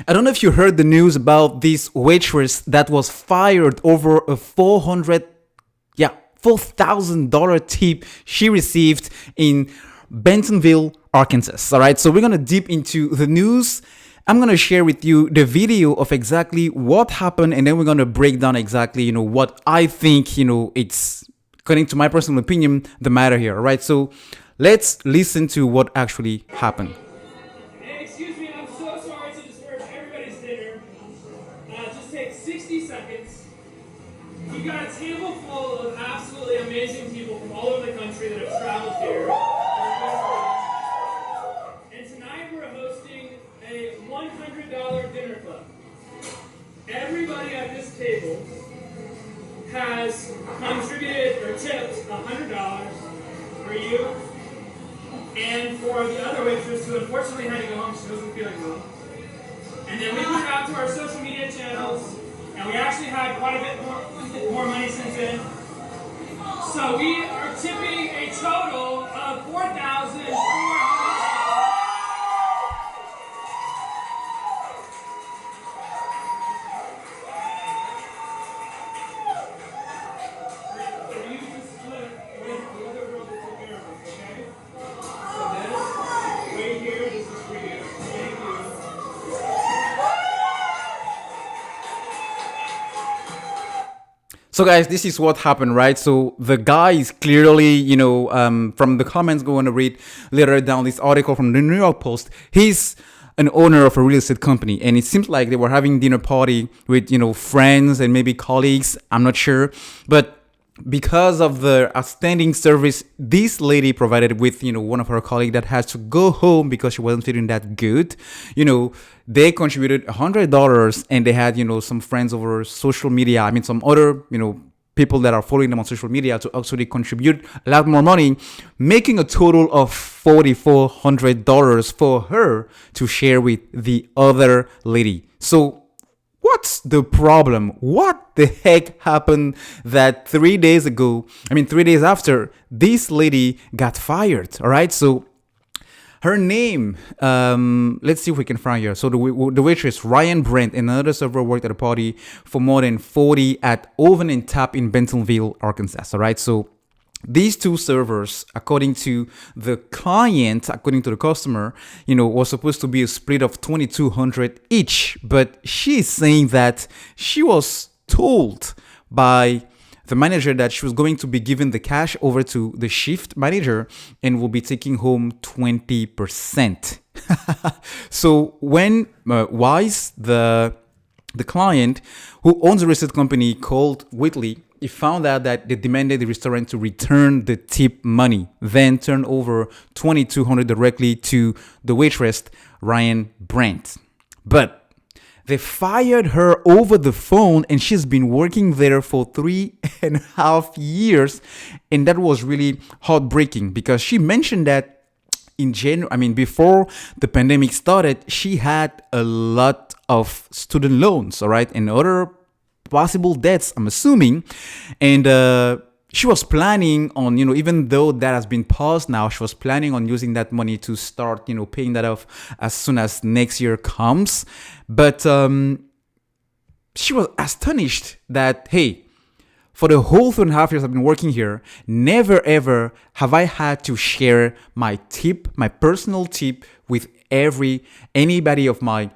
I don't know if you heard the news about this waitress that was fired over a $4,000 tip she received in Bentonville, Arkansas. All right, so we're gonna dip into the news. I'm gonna share with you the video of exactly what happened, and then we're gonna break down exactly, what I think, it's according to my personal opinion, the matter here. All right, so let's listen to what actually happened. Hey, excuse me, I'm so sorry to disturb everybody's dinner. Just take 60 seconds. We've got a table full of absolutely amazing people from all over the country that have traveled here. And tonight we're hosting a $100 dinner club. Everybody at this table has contributed or tipped $100 for you and for the other waitress who unfortunately had to go home. She wasn't feeling well. And then we put it out to our social media channels, and we actually had quite a bit more money since then. So we are tipping a total of $4,400. So guys, this is what happened, right? So the guy is clearly, from the comments going to read later down this article from the New York Post. He's an owner of a real estate company, and it seems like they were having dinner party with, friends and maybe colleagues. I'm not sure, but because of the outstanding service this lady provided with, one of her colleagues that had to go home because she wasn't feeling that good, they contributed $100, and they had, some friends over social media. I mean, some other, people that are following them on social media to actually contribute a lot more money, making a total of $4,400 for her to share with the other lady. So what's the problem? What the heck happened that 3 days after, this lady got fired? All right. So her name, let's see if we can find her. So the waitress, Brandt, and another server worked at a party for more than 40 at Oven and Tap in Bentonville, Arkansas. All right. So these two servers, according to the client, according to the customer, was supposed to be a split of $2,200 each. But she's saying that she was told by the manager that she was going to be giving the cash over to the shift manager and will be taking home 20%. So when Wise, the client who owns a real estate company called Whitley, he found out that they demanded the restaurant to return the tip money, then turn over $2,200 directly to the waitress, Brandt. But they fired her over the phone, and she's been working there for 3.5 years. And that was really heartbreaking because she mentioned that before the pandemic started, she had a lot of student loans, all right, and other possible debts, I'm assuming. And she was planning on, even though that has been paused now, she was planning on using that money to start, paying that off as soon as next year comes. But she was astonished that, hey, for the whole 2.5 years I've been working here, never ever have I had to share my tip, my personal tip, with anybody of my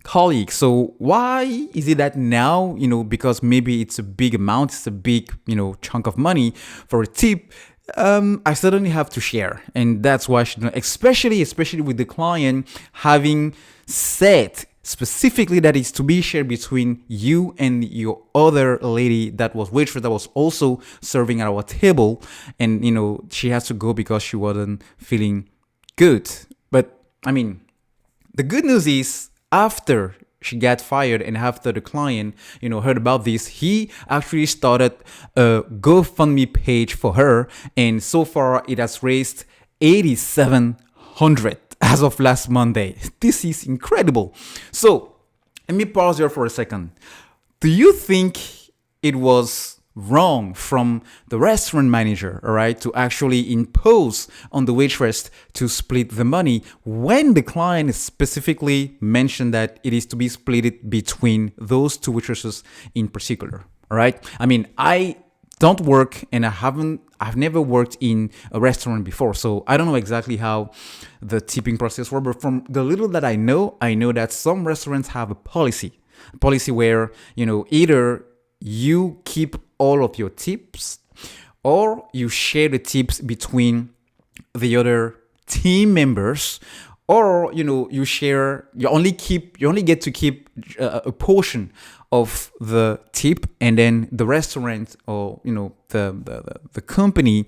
colleagues. So why is it that now, because maybe it's a big amount, it's a big, chunk of money for a tip, I suddenly have to share? And that's why especially with the client having said specifically that it's to be shared between you and your other lady that was waitress that was also serving at our table, and she has to go because she wasn't feeling good. But the good news is, after she got fired and after the client, heard about this, he actually started a GoFundMe page for her, and so far it has raised $8,700 as of last Monday. This is incredible. So let me pause here for a second. Do you think it was wrong from the restaurant manager, all right, to actually impose on the waitress to split the money when the client specifically mentioned that it is to be split between those two waitresses in particular, all right? I mean, I don't work and I've never worked in a restaurant before, so I don't know exactly how the tipping process works, but from the little that I know that some restaurants have a policy where, either you keep all of your tips or you share the tips between the other team members, or you share, you only get to keep a portion of the tip, and then the restaurant or the company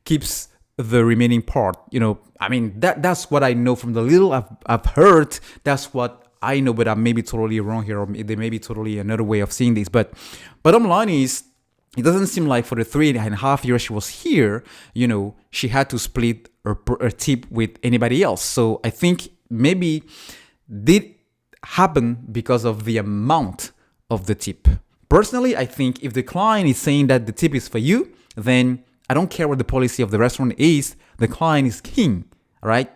keeps the remaining part. I mean, that's what I know from the little I've heard. That's what I know, but I may be totally wrong here, or there may be totally another way of seeing this. But bottom line is, it doesn't seem like for the 3.5 years she was here, she had to split her tip with anybody else. So I think maybe did happen because of the amount of the tip. Personally, I think if the client is saying that the tip is for you, then I don't care what the policy of the restaurant is. The client is king, all right?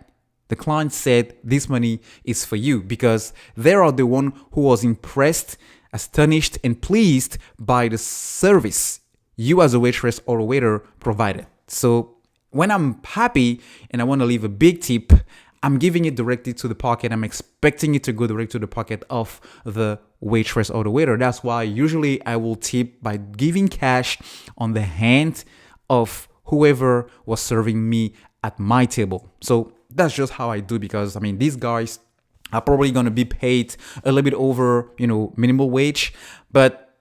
The client said this money is for you because they are the one who was impressed, astonished, and pleased by the service you as a waitress or a waiter provided. So when I'm happy and I want to leave a big tip, I'm giving it directly to the pocket. I'm expecting it to go directly to the pocket of the waitress or the waiter. That's why usually I will tip by giving cash on the hand of whoever was serving me at my table. So that's just how I do, because I mean, these guys are probably going to be paid a little bit over, minimum wage, but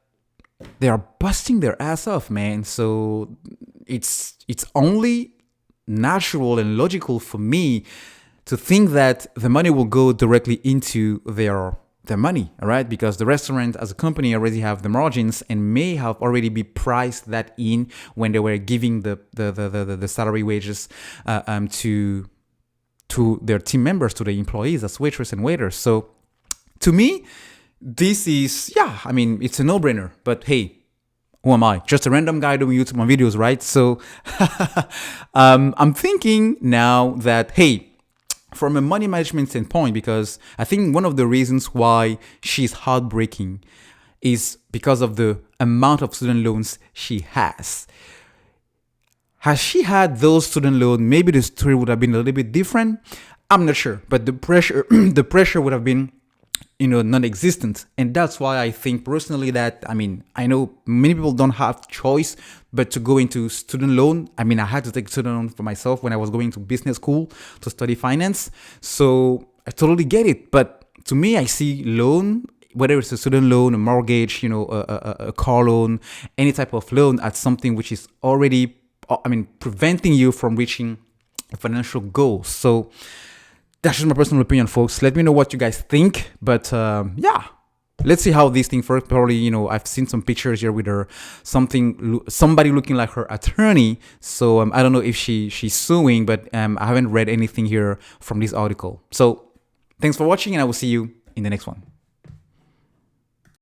they are busting their ass off, man. So it's only natural and logical for me to think that the money will go directly into their money, all right? Because the restaurant as a company already have the margins and may have already be priced that in when they were giving the salary wages to their team members, to the employees as waitress and waiters. So to me, this is, it's a no-brainer. But hey, who am I? Just a random guy doing YouTube videos, right? So I'm thinking now that, hey, from a money management standpoint, because I think one of the reasons why she's heartbreaking is because of the amount of student loans she has. Has she had those student loans, maybe the story would have been a little bit different. I'm not sure, but the pressure would have been, non-existent. And that's why I think personally that, I know many people don't have choice but to go into student loan. I had to take student loan for myself when I was going to business school to study finance. So I totally get it. But to me, I see loan, whether it's a student loan, a mortgage, a car loan, any type of loan, as something which is already, preventing you from reaching a financial goal. So that's just my personal opinion, folks. Let me know what you guys think. But let's see how these things work. Probably, I've seen some pictures here with her, somebody looking like her attorney. So I don't know if she's suing, but I haven't read anything here from this article. So thanks for watching, and I will see you in the next one.